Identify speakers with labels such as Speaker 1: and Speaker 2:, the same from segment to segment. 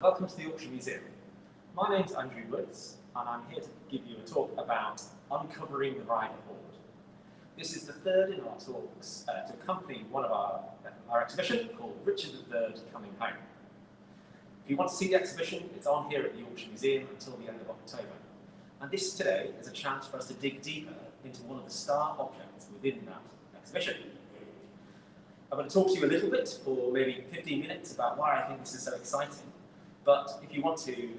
Speaker 1: Welcome to the Auction Museum. My name's Andrew Woods, and I'm here to give you a talk about uncovering the Ryther Hoard. This is the third in our talks to accompany one of our exhibition called Richard III Coming Home. If you want to see the exhibition, it's on here at the Auction Museum until the end of October. And this today is a chance for us to dig deeper into one of the star objects within that exhibition. I'm going to talk to you a little bit for maybe 15 minutes about why I think this is so exciting. But if you want to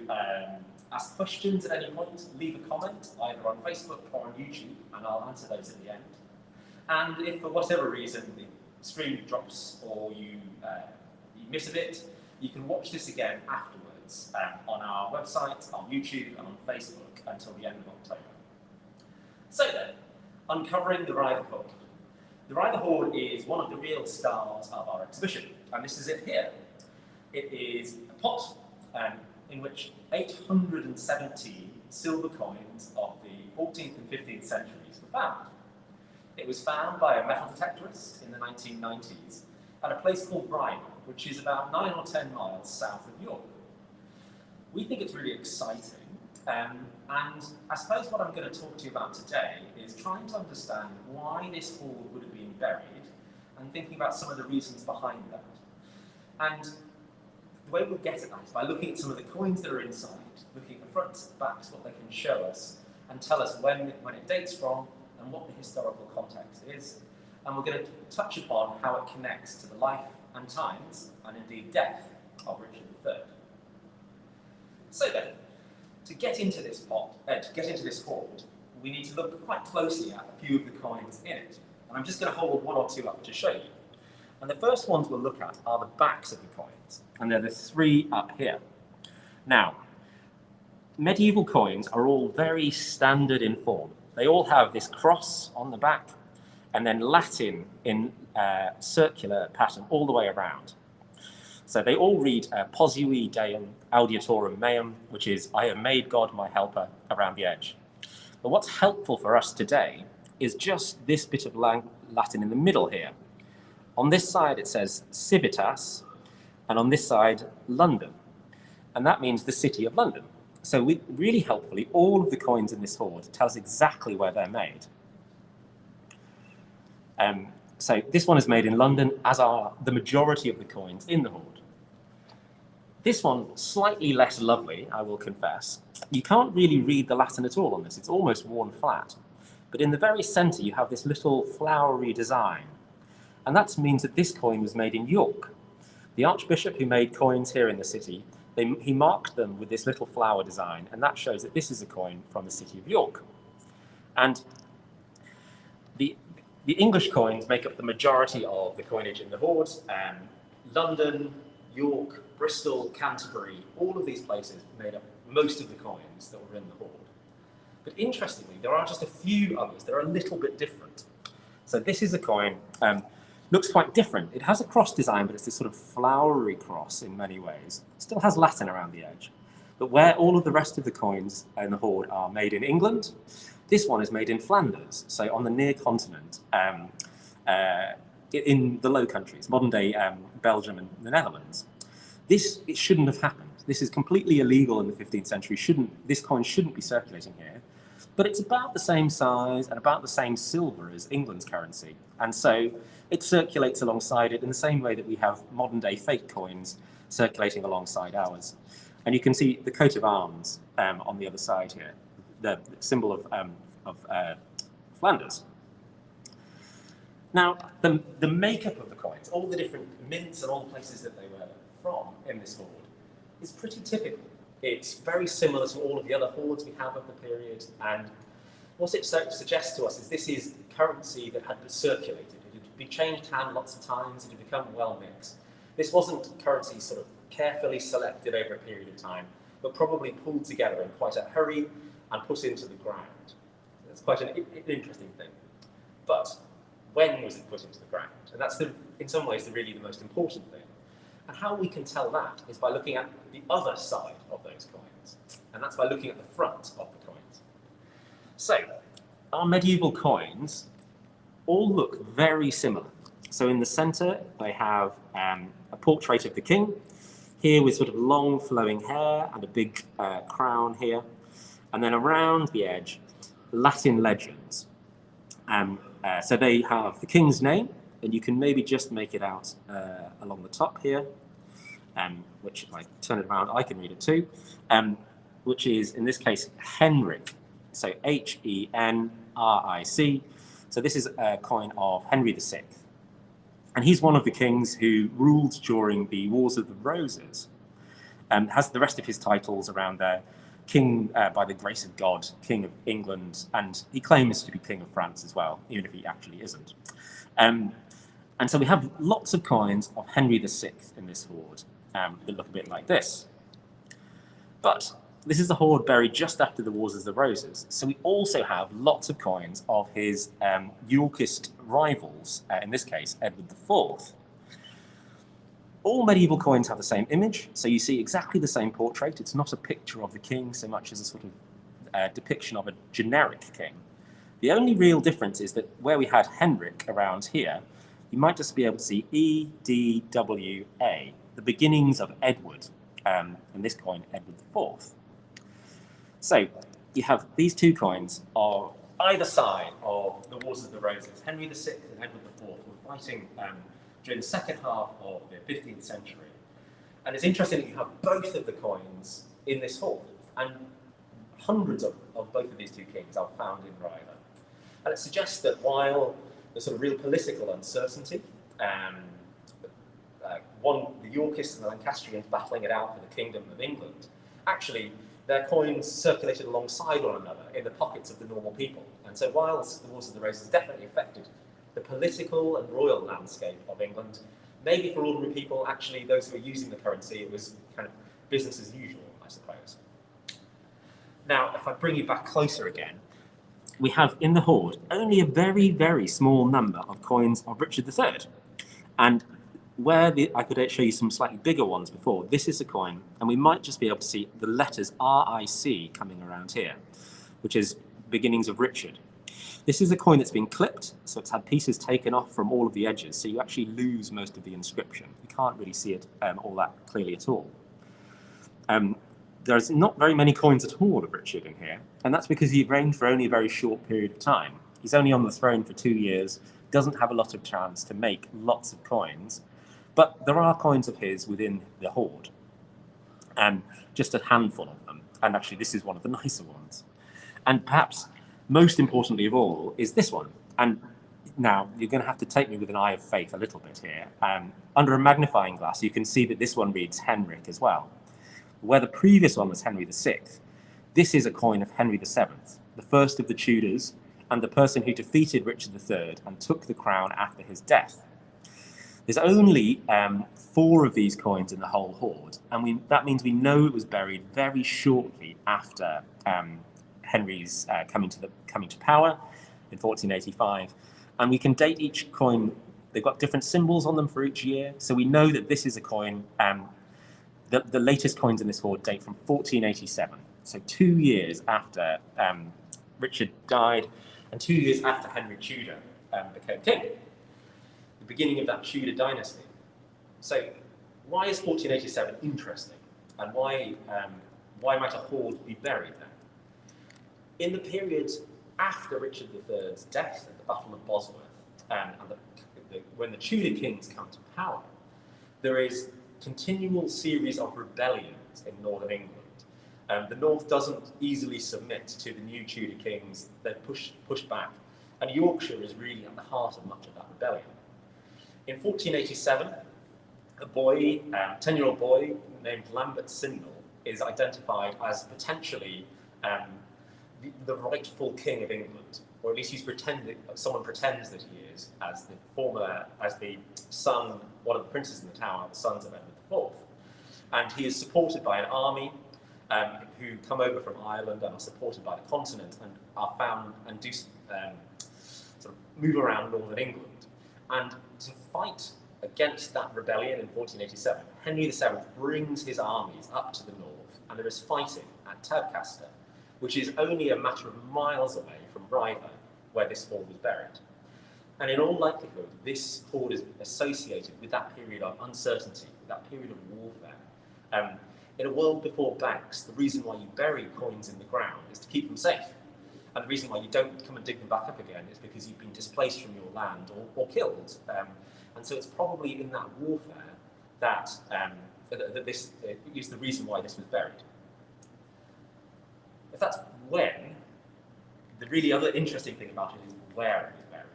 Speaker 1: ask questions at any point, leave a comment either on Facebook or on YouTube, and I'll answer those at the end. And if for whatever reason the stream drops or you miss a bit, you can watch this again afterwards on our website, on YouTube, and on Facebook until the end of October. So then, uncovering the Ryther Hoard. The Ryther Hoard is one of the real stars of our exhibition, and this is it here. It is a pot in which 870 silver coins of the 14th and 15th centuries were found. It was found by a metal detectorist in the 1990s at a place called Ryther, which is about 9 or 10 miles south of York. We think it's really exciting, and I suppose what I'm going to talk to you about today is trying to understand why this hoard would have been buried and thinking about some of the reasons behind that. And the way we'll get at that is by looking at some of the coins that are inside, looking at the fronts and backs, what they can show us, and tell us when it dates from and what the historical context is. And we're going to touch upon how it connects to the life and times, and indeed death, of Richard III. So then, to get into this hoard, we need to look quite closely at a few of the coins in it. And I'm just going to hold one or two up to show you. And the first ones we'll look at are the backs of the coins, and they're the three up here. Now, medieval coins are all very standard in form. They all have this cross on the back, and then Latin in circular pattern all the way around. So they all read Posui Deum Audiatorum Meum, which is, I have made God my helper, around the edge. But what's helpful for us today is just this bit of Latin in the middle here. On this side it says Civitas, and on this side London, and that means the city of London. So really helpfully, all of the coins in this hoard tell us exactly where they're made. So this one is made in London, as are the majority of the coins in the hoard. This one, slightly less lovely, I will confess. You can't really read the Latin at all on this, it's almost worn flat. But in the very centre you have this little flowery design. And that means that this coin was made in York. The Archbishop who made coins here in the city, he marked them with this little flower design, and that shows that this is a coin from the city of York. And the English coins make up the majority of the coinage in the hoard. London, York, Bristol, Canterbury, all of these places made up most of the coins that were in the hoard. But interestingly, there are just a few others that are a little bit different. So this is a coin. Looks quite different. It has a cross design, but it's this sort of flowery cross in many ways. It still has Latin around the edge. But where all of the rest of the coins in the hoard are made in England, this one is made in Flanders, so on the near continent, in the Low Countries, modern day Belgium and the Netherlands. It shouldn't have happened. This is completely illegal in the 15th century. This coin shouldn't be circulating here. But it's about the same size and about the same silver as England's currency. And so it circulates alongside it in the same way that we have modern day fake coins circulating alongside ours. And you can see the coat of arms on the other side here, the symbol of Flanders. Now, the makeup of the coins, all the different mints and all the places that they were from in this hoard, is pretty typical. It's very similar to all of the other hoards we have of the period, and what it suggests to us is this is currency that had been circulated. It had been changed hand lots of times, it had become well mixed. This wasn't currency sort of carefully selected over a period of time, but probably pulled together in quite a hurry and put into the ground. That's quite an interesting thing. But when was it put into the ground? And that's, in some ways, really the most important thing. And how we can tell that is by looking at the other side of those coins. And that's by looking at the front of the coins. So, our medieval coins all look very similar. So in the centre, they have a portrait of the king.
Speaker 2: here with sort of long flowing hair and a big crown here. And then around the edge, Latin legends. So they have the king's name, and you can maybe just make it out along the top here, which if I turn it around, I can read it too, which is, in this case, Henric. So Henric. So this is a coin of Henry VI. And he's one of the kings who ruled during the Wars of the Roses, and has the rest of his titles around there. King by the grace of God, King of England, and he claims to be King of France as well, even if he actually isn't. And so we have lots of coins of Henry VI in this hoard that look a bit like this. But this is the hoard buried just after the Wars of the Roses, so we also have lots of coins of his Yorkist rivals, in this case, Edward IV. All medieval coins have the same image, so you see exactly the same portrait. It's not a picture of the king so much as a sort of depiction of a generic king. The only real difference is that where we had Henric around here, you might just be able to see EDWA, the beginnings of Edward, and this coin, Edward IV. So you have these two coins of either side of the Wars of the Roses. Henry VI and Edward IV were fighting during the second half of the 15th century. And it's interesting that you have both of the coins in this hoard, and hundreds of both of these two kings are found in Ryther. And it suggests that while there's sort of real political uncertainty, the Yorkists and the Lancastrians battling it out for the Kingdom of England, actually their coins circulated alongside one another in the pockets of the normal people. And so whilst the Wars of the Roses definitely affected the political and royal landscape of England, maybe for ordinary people, actually those who were using the currency, it was kind of business as usual, I suppose. Now, if I bring you back closer again, we have in the hoard only a very, very small number of coins of Richard III. And where I could show you some slightly bigger ones before, this is a coin, and we might just be able to see the letters RIC coming around here, which is beginnings of Richard. This is a coin that's been clipped, so it's had pieces taken off from all of the edges, so you actually lose most of the inscription. You can't really see it all that clearly at all. There's not very many coins at all of Richard in here, and that's because he reigned for only a very short period of time. He's only on the throne for 2 years, doesn't have a lot of chance to make lots of coins, but there are coins of his within the hoard, just a handful of them, and actually this is one of the nicer ones. And perhaps most importantly of all is this one. And now you're going to have to take me with an eye of faith a little bit here. Under a magnifying glass, you can see that this one reads Henric as well. Where the previous one was Henry VI, this is a coin of Henry VII, the first of the Tudors, and the person who defeated Richard III and took the crown after his death. There's only 4 of these coins in the whole hoard, and that means we know it was buried very shortly after Henry's coming to power in 1485, and we can date each coin. They've got different symbols on them for each year, so we know that this is a coin. The latest coins in this hoard date from 1487, so 2 years after Richard died, and 2 years after Henry Tudor became king, the beginning of that Tudor dynasty. So why is 1487 interesting, and why might a hoard be buried there? In the period after Richard III's death at the Battle of Bosworth, and when the Tudor kings come to power, there is a continual series of rebellions in northern England. The north doesn't easily submit to the new Tudor kings. They're pushed back, and Yorkshire is really at the heart of much of that rebellion. In 1487, a boy, 10-year-old boy named Lambert Sindel is identified as potentially the rightful king of England, or at least someone pretends that he is, as the son, one of the princes in the Tower, the sons of Edward IV. And he is supported by an army who come over from Ireland and are supported by the continent and are found and do sort of move around northern England. And to fight against that rebellion in 1487, Henry VII brings his armies up to the north, and there is fighting at Tadcaster, which is only a matter of miles away from Ryther, where this hoard was buried. And in all likelihood, this hoard is associated with that period of uncertainty, with that period of warfare. In a world before banks, the reason why you bury coins in the ground is to keep them safe. And the reason why you don't come and dig them back up again is because you've been displaced from your land or killed. And so it's probably in that warfare that, that this is the reason why this was buried. If that's when, the really other interesting thing about it is where it was buried.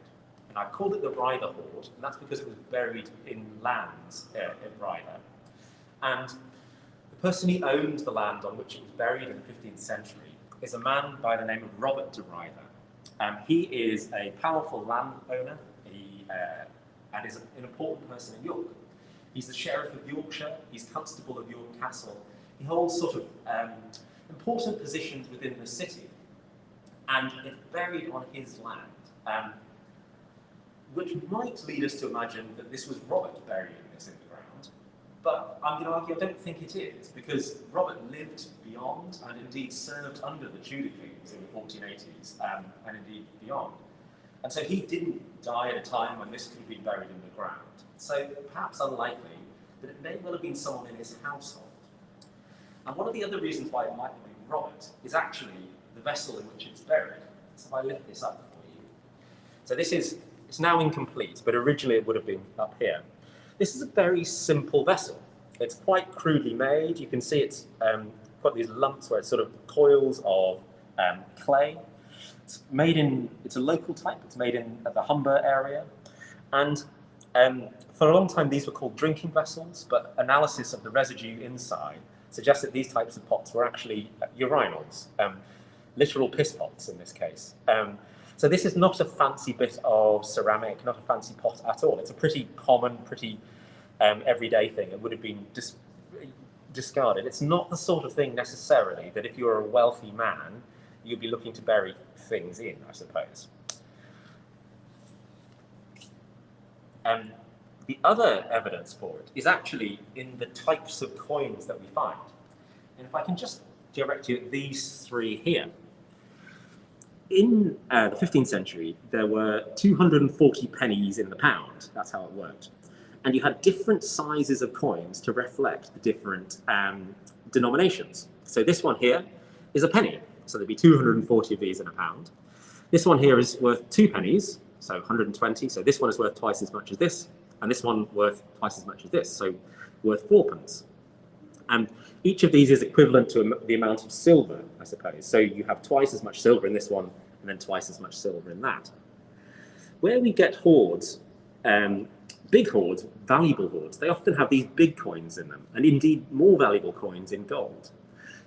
Speaker 2: And I've called it the Ryther Hoard, and that's because it was buried in lands in Ryther. And the person who owned the land on which it was buried in the 15th century is a man by the name of Robert de Ryther. He is a powerful landowner and is an important person in York. He's the Sheriff of Yorkshire, he's Constable of York Castle. He holds sort of important positions within the city, and it's buried on his land, which might lead us to imagine that this was Robert burying this in the ground. But I'm going to argue I don't think it is, because Robert lived beyond and indeed served under the Tudor kings in the 1480s and indeed beyond. And so he didn't die at a time when this could have been buried in the ground. So perhaps unlikely, but it may well have been someone in his household. And one of the other reasons why it might have been Robert is actually the vessel in which it's buried. So if I lift this up for you. So it's now incomplete, but originally it would have been up here. This is a very simple vessel. It's quite crudely made. You can see it's got these lumps where it's sort of coils of clay. It's a local type. It's made in the Humber area. And for a long time, these were called drinking vessels, but analysis of the residue inside suggests that these types of pots were actually urinals, literal piss pots in this case. So this is not a fancy bit of ceramic, not a fancy pot at all. It's a pretty common, pretty everyday thing. It would have been discarded. It's not the sort of thing necessarily that if you're a wealthy man, you'd be looking to bury things in, I suppose. The other evidence for it is actually in the types of coins that we find. And if I can just direct you at these three here. In the 15th century, there were 240 pennies in the pound. That's how it worked. And you had different sizes of coins to reflect the different denominations. So this one here is a penny. So there'd be 240 of these in a pound. This one here is worth 2 pennies, so 120. So this one is worth twice as much as this, and this one worth twice as much as this, so worth 4p. And each of these is equivalent to the amount of silver, I suppose. So you have twice as much silver in this one, and then twice as much silver in that. Where we get hoards, big hoards, valuable hoards, they often have these big coins in them, and indeed more valuable coins in gold.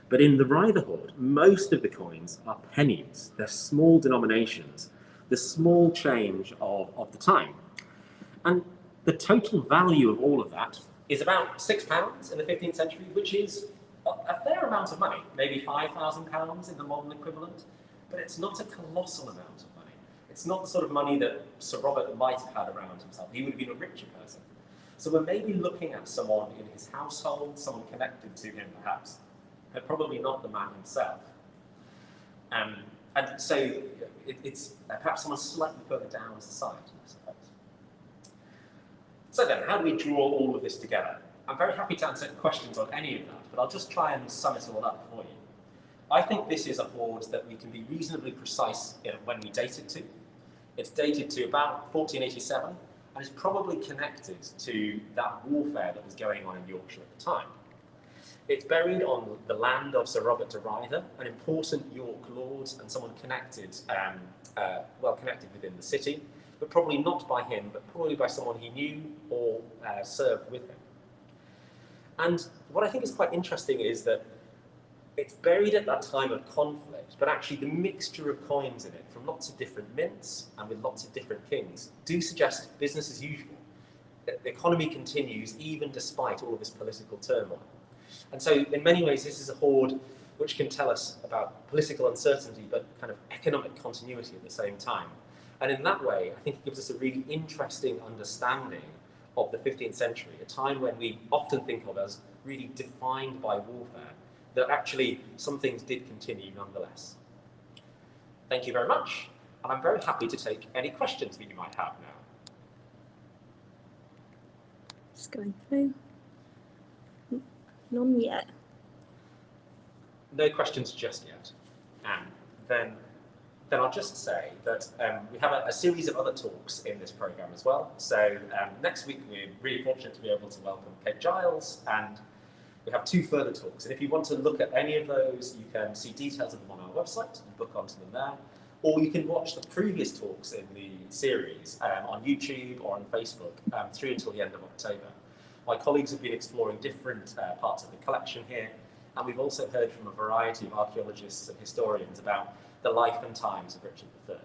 Speaker 2: But in the Ryther Hoard, most of the coins are pennies. They're small denominations, the small change of the time. And the total value of all of that is about £6 in the 15th century, which is a fair amount of money, maybe £5,000 in the modern equivalent, but it's not a colossal amount of money. It's not the sort of money that Sir Robert might have had around himself. He would have been a richer person. So we're maybe looking at someone in his household, someone connected to him perhaps, but probably not the man himself. And so it's perhaps someone slightly further down society, I suppose. So then, how do we draw all of this together? I'm very happy to answer questions on any of that, but I'll just try and sum it all up for you. I think this is a hoard that we can be reasonably precise in when we date it to. It's dated to about 1487, and is probably connected to that warfare that was going on in Yorkshire at the time. It's buried on the land of Sir Robert de Ryther, an important York lord and someone connected, well connected within the city, but probably not by him, but probably by someone he knew or served with him. And what I think is quite interesting is that it's buried at that time of conflict, but actually the mixture of coins in it from lots of different mints and with lots of different kings do suggest business as usual. That the economy continues even despite all of this political turmoil. And so in many ways this is a hoard which can tell us about political uncertainty but kind of economic continuity at the same time. And in that way, I think it gives us a really interesting understanding of the 15th century, a time when we often think of as really defined by warfare, that actually some things did continue nonetheless. Thank you very much, and I'm very happy to take any questions that you might have now.
Speaker 3: Just going through. None yet.
Speaker 2: No questions just yet. And then I'll just say that we have a series of other talks in this programme as well. So next week we're really fortunate to be able to welcome Kate Giles, and we have 2 further talks. And if you want to look at any of those, you can see details of them on our website and book onto them there. Or you can watch the previous talks in the series on YouTube or on Facebook through until the end of October. My colleagues have been exploring different parts of the collection here, and we've also heard from a variety of archaeologists and historians about the life and times of Richard III.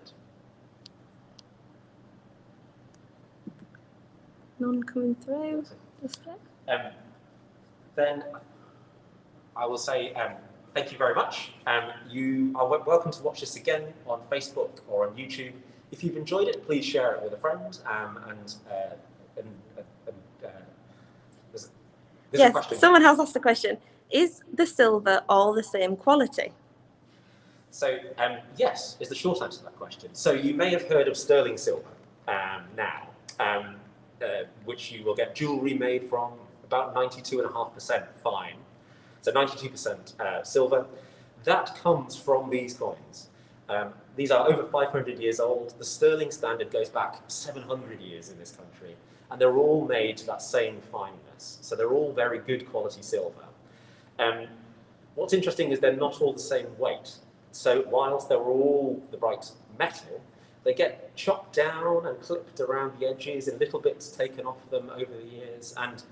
Speaker 3: None coming through.
Speaker 2: Then I will say thank you very much. You are welcome to watch this again on Facebook or on YouTube. If you've enjoyed it, please share it with a friend. There's a question.
Speaker 3: Someone has asked a question. Is the silver all the same quality?
Speaker 2: So yes, is the short answer to that question. So you may have heard of sterling silver now, which you will get jewellery made from about 92.5% fine. So 92% silver. That comes from these coins. These are over 500 years old. The sterling standard goes back 700 years in this country, and they're all made to that same fineness. So they're all very good quality silver. What's interesting is they're not all the same weight. So whilst they're all the right metal, they get chopped down and clipped around the edges and little bits taken off them over the years. And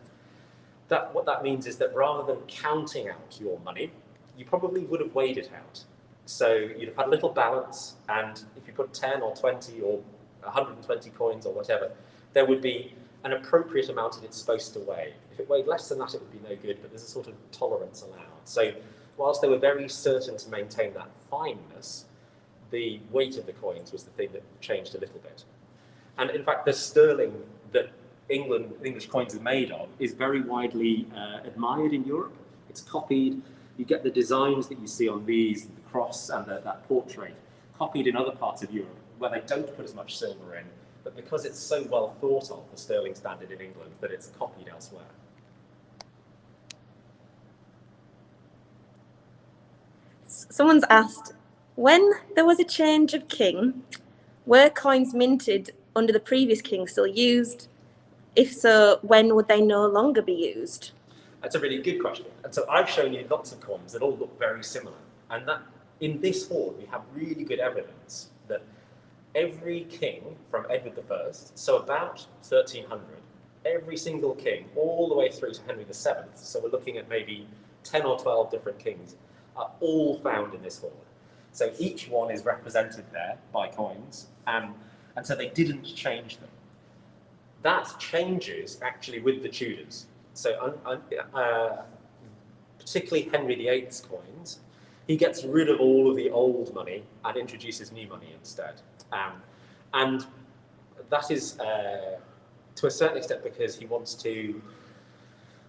Speaker 2: what that means is that rather than counting out your money, you probably would have weighed it out. So you'd have had a little balance, and if you put 10 or 20 or 120 coins or whatever, there would be an appropriate amount that it's supposed to weigh. If it weighed less than that, it would be no good, but there's a sort of tolerance allowed. So whilst they were very certain to maintain that fineness, the weight of the coins was the thing that changed a little bit. And in fact, the sterling that English coins are made of is very widely admired in Europe. It's copied. You get the designs that you see on these, the cross and that portrait, copied in other parts of Europe where they don't put as much silver in, but because it's so well thought of, the sterling standard in England, that it's copied elsewhere.
Speaker 3: Someone's asked, when there was a change of king, were coins minted under the previous king still used? If so, when would they no longer be used?
Speaker 2: That's a really good question. And so I've shown you lots of coins that all look very similar. And that in this hoard, we have really good evidence that every king from Edward I, so about 1300, every single king, all the way through to Henry VII, so we're looking at maybe 10 or 12 different kings, are all found in this hoard. So each one is represented there by coins, and so they didn't change them. That changes actually with the Tudors. So particularly Henry VIII's coins, he gets rid of all of the old money and introduces new money instead. And that is to a certain extent because he wants to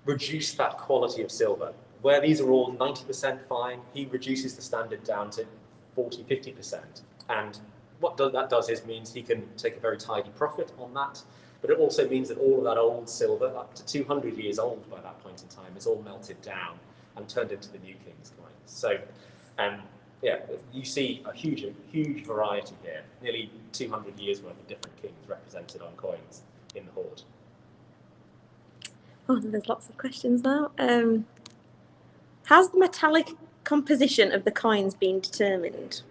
Speaker 2: reduce that quality of silver. Where these are all 90% fine, he reduces the standard down to 40, 50%. And what that does is means he can take a very tidy profit on that, but it also means that all of that old silver, up to 200 years old by that point in time, is all melted down and turned into the new king's coins. So, yeah, you see a huge variety here, nearly 200 years worth of different kings represented on coins in the hoard.
Speaker 3: Oh, there's lots of questions now. Has the metallic composition of the coins been determined?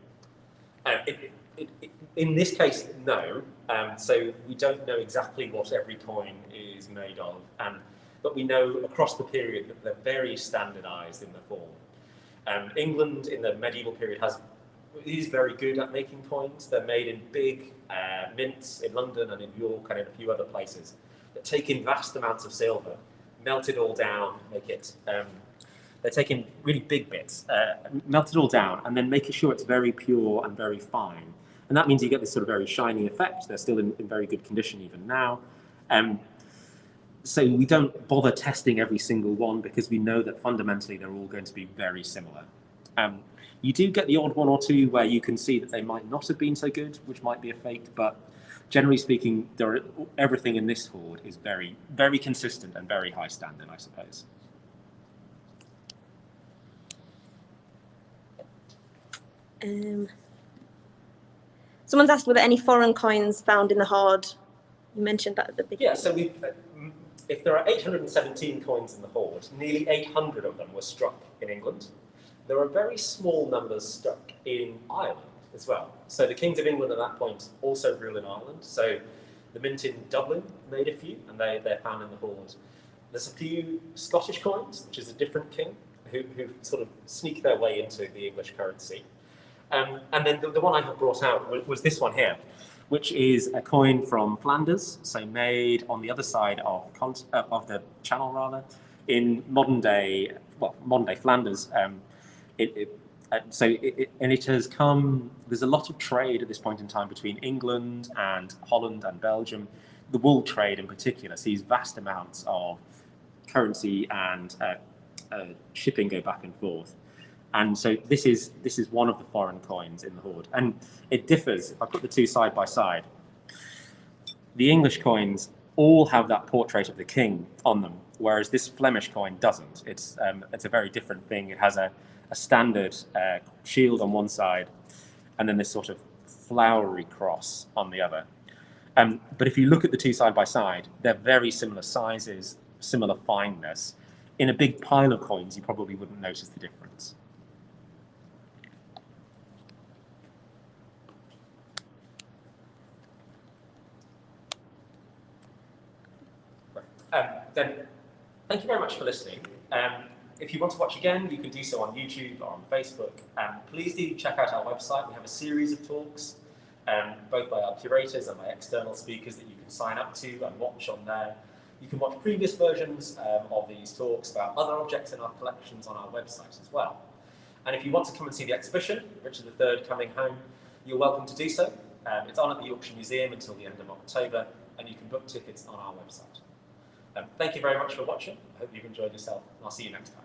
Speaker 2: In this case, no. So we don't know exactly what every coin is made of, but we know across the period that they're very standardised in the form. England in the medieval period is very good at making coins. They're made in big mints in London and in York and in a few other places that take in vast amounts of silver, melt it all down, make it. They're taking really big bits, melt it all down, and then making sure it's very pure and very fine. And that means you get this sort of very shiny effect. They're still in very good condition even now. So we don't bother testing every single one because we know that fundamentally they're all going to be very similar. You do get the odd one or two where you can see that they might not have been so good, which might be a fake, but generally speaking, everything in this hoard is very, very consistent and very high standard, I suppose.
Speaker 3: Someone's asked, were there any foreign coins found in the Hoard? You mentioned that at the beginning.
Speaker 2: Yeah, so if there are 817 coins in the Hoard, nearly 800 of them were struck in England. There are very small numbers struck in Ireland as well. So the kings of England at that point also rule in Ireland. So the mint in Dublin made a few, and they're found in the Hoard. There's a few Scottish coins, which is a different king, who sort of sneak their way into the English currency. And then the one I have brought out was this one here, which is a coin from Flanders, so made on the other side of the Channel, rather, in modern day Flanders. It has come. There's a lot of trade at this point in time between England and Holland and Belgium. The wool trade in particular sees vast amounts of currency and shipping go back and forth. And so this is one of the foreign coins in the Hoard, and it differs. If I put the two side by side, the English coins all have that portrait of the king on them, whereas this Flemish coin doesn't. It's a very different thing. It has a standard shield on one side, and then this sort of flowery cross on the other. But if you look at the two side by side, they're very similar sizes, similar fineness. In a big pile of coins, you probably wouldn't notice the difference. Then, thank you very much for listening. If you want to watch again, you can do so on YouTube or on Facebook. Please do check out our website. We have a series of talks, both by our curators and by external speakers, that you can sign up to and watch on there. You can watch previous versions of these talks about other objects in our collections on our website as well. And if you want to come and see the exhibition, Richard III Coming Home, you're welcome to do so. It's on at the Yorkshire Museum until the end of October, and you can book tickets on our website. Thank you very much for watching. I hope you've enjoyed yourself, and I'll see you next time.